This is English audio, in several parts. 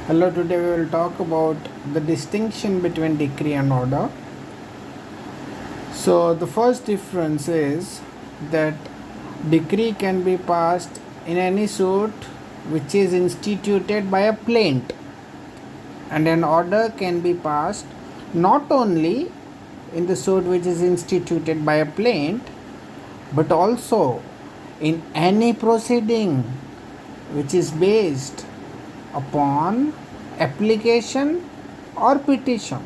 Hello, today we will talk about the distinction between decree and order. So, the first difference is that decree can be passed in any suit which is instituted by a plaintiff, and an order can be passed not only in the suit which is instituted by a plaintiff but also in any proceeding which is based upon application or petition.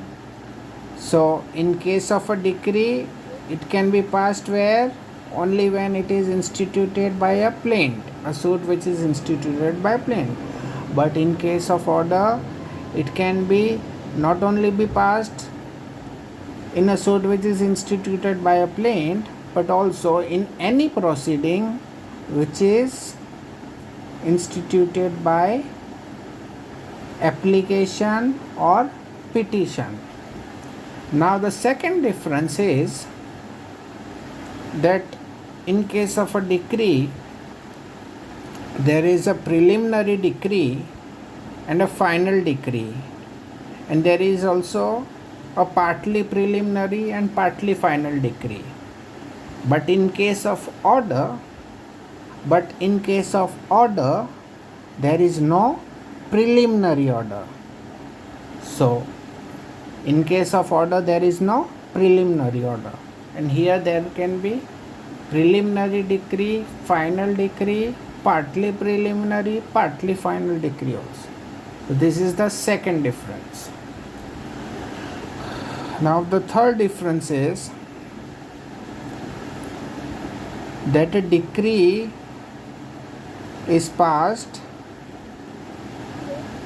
So, in case of a decree, it can be passed where only when it is instituted by a plaintiff, a suit which is instituted by a plaintiff. But in case of order, it can be not only be passed in a suit which is instituted by a plaintiff, but also in any proceeding which is instituted by application or petition. Now, the second difference is that in case of a decree, there is a preliminary decree and a final decree, and there is also a partly preliminary and partly final decree. But in case of order, there is no preliminary order. So, in case of order, there is no preliminary order, and here there can be preliminary decree, final decree, partly preliminary, partly final decree also. So, this is the second difference. Now, the third difference is that a decree is passed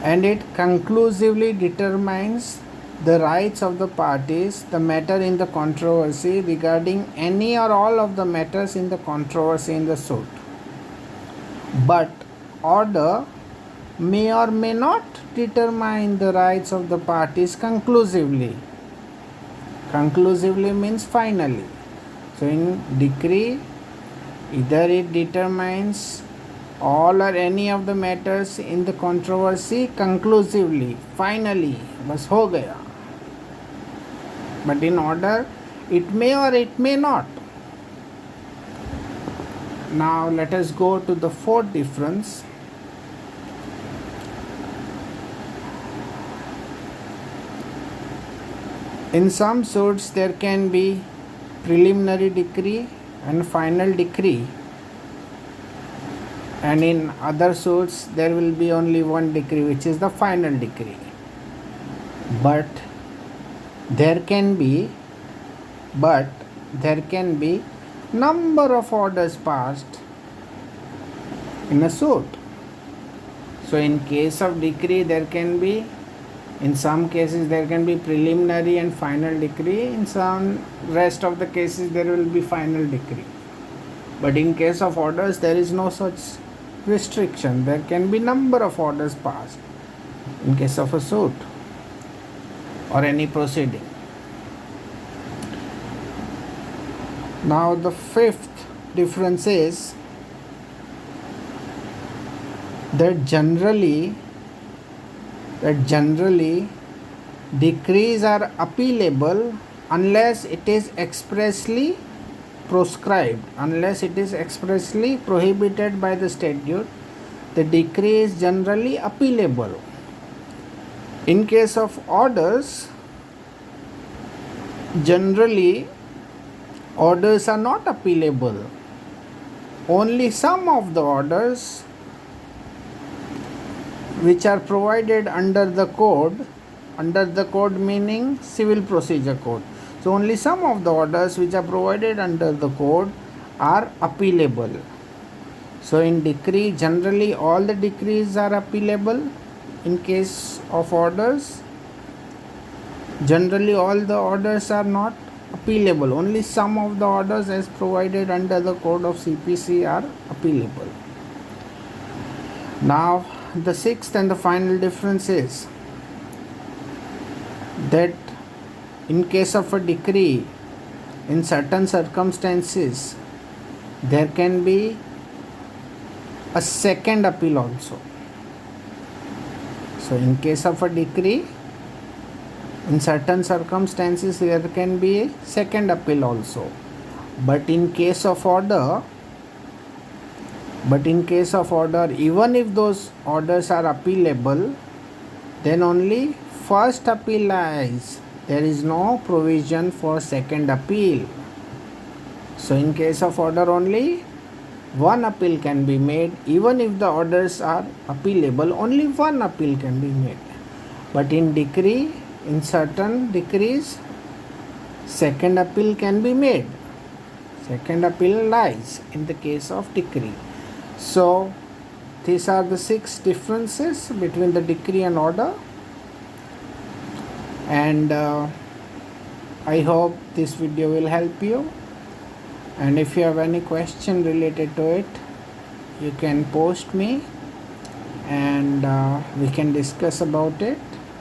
and it conclusively determines the rights of the parties, the matter in the controversy regarding any or all of the matters in the controversy in the suit. But order may or may not determine the rights of the parties conclusively. Conclusively means finally. So in decree, either it determines all or any of the matters in the controversy conclusively, finally, बस हो गया. But in order, it may or it may not. Now let us go to the fourth difference. In some suits, there can be preliminary decree and final decree, and in other suits there will be only one decree, which is the final decree. But there can be number of orders passed in a suit. So in case of decree, there can be, in some cases there can be preliminary and final decree, in some rest of the cases there will be final decree. But in case of orders, there is no such restriction. There can be number of orders passed in case of a suit or any proceeding. Now the fifth difference is that generally decrees are appealable unless it is expressly proscribed, unless it is expressly prohibited by the statute. The decree is generally appealable. In case of orders, generally orders are not appealable. Only some of the orders which are provided under the code meaning civil procedure code. So only some of the orders which are provided under the code are appealable. So in decree, generally all the decrees are appealable. In case of orders, generally all the orders are not appealable. Only some of the orders as provided under the code of CPC are appealable. Now the sixth and the final difference is that in case of a decree, in certain circumstances, there can be a second appeal also. So in case of a decree, in certain circumstances there can be a second appeal also, but in case of order, even if those orders are appealable, then only first appeal lies. There is no provision for second appeal. So in case of order, only one appeal can be made. Even if the orders are appealable, only one appeal can be made. But in decree, in certain decrees, second appeal can be made. Second appeal lies in the case of decree. So these are the 6 differences between the decree and order, and I hope this video will help you. And if you have any question related to it, you can post me, and we can discuss about it.